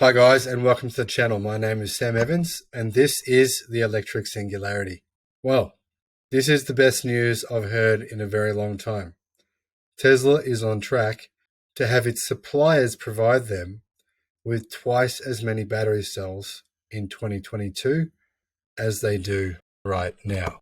Hi guys, and welcome to the channel. My name is Sam Evans and this is the Electric Singularity. Well, this is the best news I've heard in a very long time. Tesla is on track to have its suppliers provide them with twice as many battery cells in 2022 as they do right now.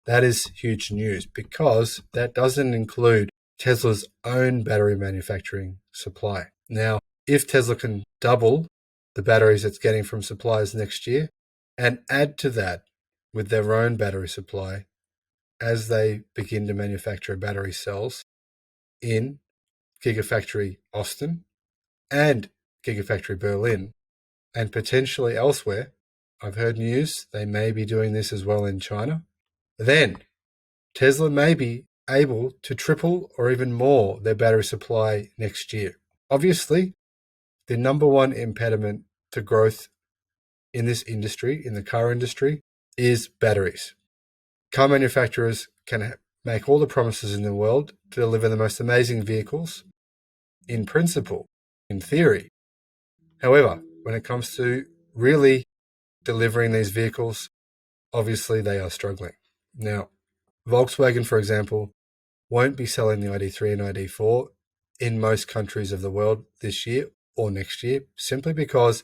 That is huge news because that doesn't include Tesla's own battery manufacturing supply. Now, if Tesla can double the batteries it's getting from suppliers next year and add to that with their own battery supply as they begin to manufacture battery cells in Gigafactory Austin and Gigafactory Berlin and potentially elsewhere, I've heard news they may be doing this as well in China, then Tesla may be able to triple or even more their battery supply next year. Obviously, the number one impediment to growth in this industry, in the car industry, is batteries. Car manufacturers can make all the promises in the world to deliver the most amazing vehicles in principle, in theory. However, when it comes to really delivering these vehicles, obviously they are struggling. Now, Volkswagen, for example, won't be selling the ID3 and ID4 in most countries of the world this year or next year, simply because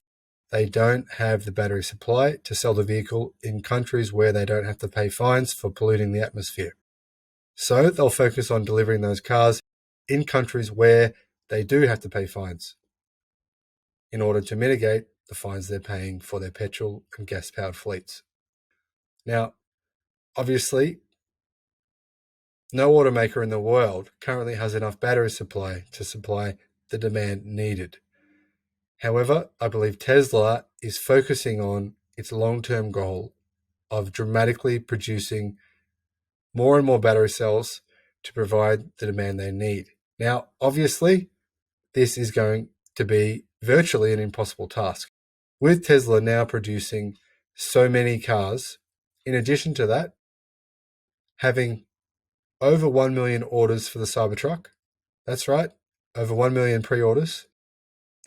they don't have the battery supply to sell the vehicle in countries where they don't have to pay fines for polluting the atmosphere. So they'll focus on delivering those cars in countries where they do have to pay fines in order to mitigate the fines they're paying for their petrol and gas-powered fleets. Now, obviously, no automaker in the world currently has enough battery supply to supply the demand needed. However, I believe Tesla is focusing on its long-term goal of dramatically producing more and more battery cells to provide the demand they need. Now, obviously, this is going to be virtually an impossible task. With Tesla now producing so many cars, in addition to that, having over 1 million orders for the Cybertruck. That's right, over 1 million pre-orders.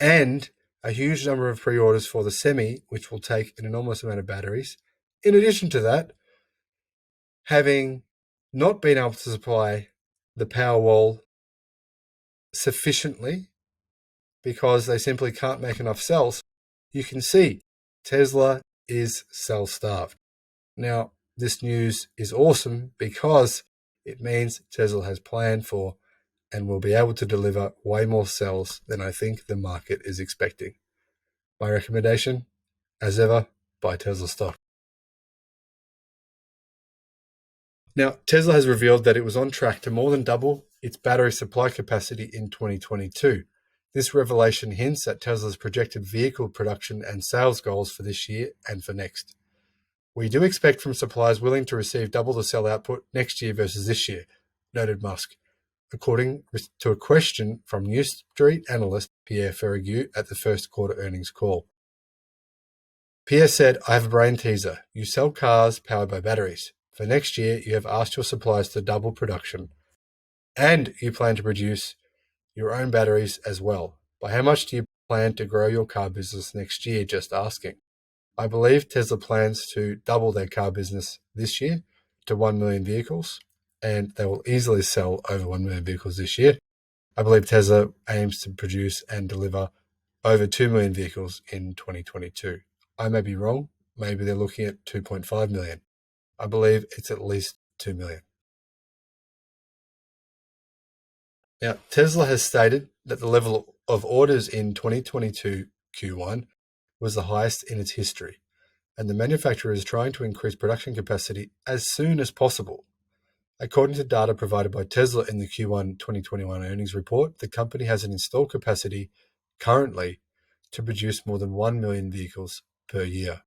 And a huge number of pre-orders for the Semi, which will take an enormous amount of batteries. In addition to that, having not been able to supply the Powerwall sufficiently because they simply can't make enough cells, you can see Tesla is cell-starved. Now, this news is awesome because it means Tesla has planned for and will be able to deliver way more cells than I think the market is expecting. My recommendation, as ever, buy Tesla stock. Now, Tesla has revealed that it was on track to more than double its battery supply capacity in 2022. This revelation hints at Tesla's projected vehicle production and sales goals for this year and for next. We do expect from suppliers willing to receive double the cell output next year versus this year, noted Musk, according to a question from New Street analyst Pierre Ferragu at the first quarter earnings call. Pierre said, "I have a brain teaser. You sell cars powered by batteries. For next year, you have asked your suppliers to double production, and you plan to produce your own batteries as well. By how much do you plan to grow your car business next year? Just asking." I believe Tesla plans to double their car business this year to 1 million vehicles, and they will easily sell over 1 million vehicles this year. I believe Tesla aims to produce and deliver over 2 million vehicles in 2022. I may be wrong. Maybe they're looking at 2.5 million. I believe it's at least 2 million. Now, Tesla has stated that the level of orders in 2022 Q1 was the highest in its history, and the manufacturer is trying to increase production capacity as soon as possible. According to data provided by Tesla in the Q1 2021 earnings report, the company has an installed capacity currently to produce more than 1 million vehicles per year.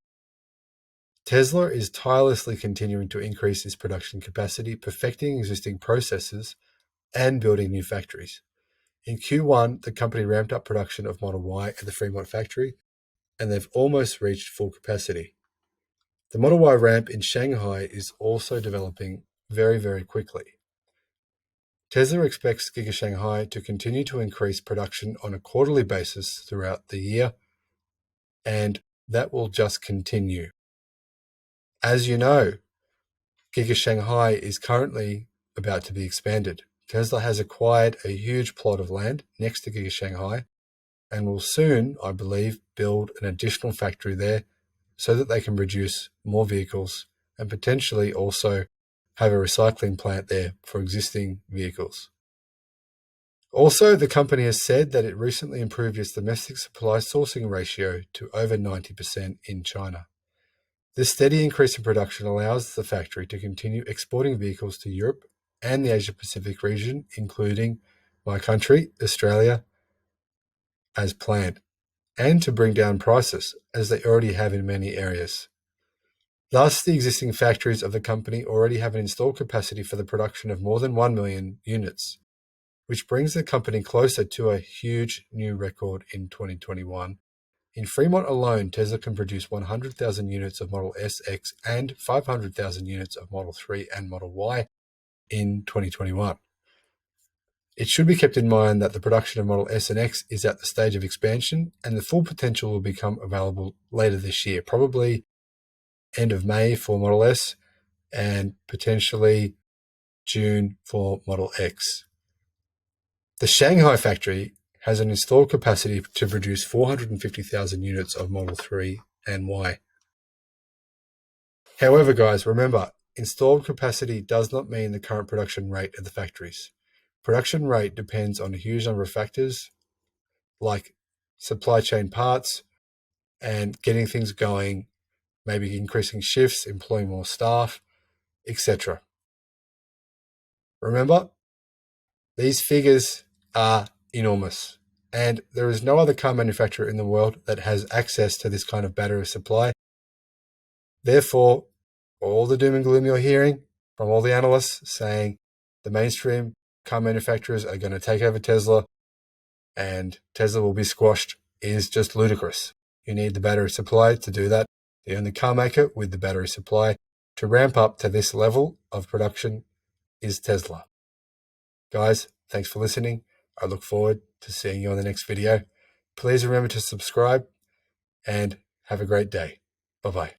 Tesla is tirelessly continuing to increase its production capacity, perfecting existing processes and building new factories. In Q1, the company ramped up production of Model Y at the Fremont factory, and they've almost reached full capacity. The Model Y ramp in Shanghai is also developing very, very quickly. Tesla expects Giga Shanghai to continue to increase production on a quarterly basis throughout the year and that will just continue. As you know, Giga Shanghai is currently about to be expanded. Tesla has acquired a huge plot of land next to Giga Shanghai and will soon, I believe, build an additional factory there so that they can produce more vehicles and potentially also have a recycling plant there for existing vehicles. Also, the company has said that it recently improved its domestic supply sourcing ratio to over 90% in China. This steady increase in production allows the factory to continue exporting vehicles to Europe and the Asia Pacific region, including my country, Australia, as planned, and to bring down prices, as they already have in many areas. Thus, the existing factories of the company already have an installed capacity for the production of more than 1 million units, which brings the company closer to a huge new record in 2021. In Fremont alone, Tesla can produce 100,000 units of Model S, X, and 500,000 units of Model 3 and Model Y in 2021. It should be kept in mind that the production of Model S and X is at the stage of expansion, and the full potential will become available later this year, probably end of May for Model S and potentially June for Model X. The Shanghai factory has an installed capacity to produce 450,000 units of Model 3 and Y. However, guys, remember, installed capacity does not mean the current production rate of the factories. Production rate depends on a huge number of factors like supply chain parts and getting things going, maybe increasing shifts, employing more staff, etc. Remember, these figures are enormous, and there is no other car manufacturer in the world that has access to this kind of battery supply. Therefore, all the doom and gloom you're hearing from all the analysts saying the mainstream car manufacturers are going to take over Tesla and Tesla will be squashed is just ludicrous. You need the battery supply to do that. The only car maker with the battery supply to ramp up to this level of production is Tesla. Guys, thanks for listening. I look forward to seeing you on the next video. Please remember to subscribe and have a great day. Bye-bye.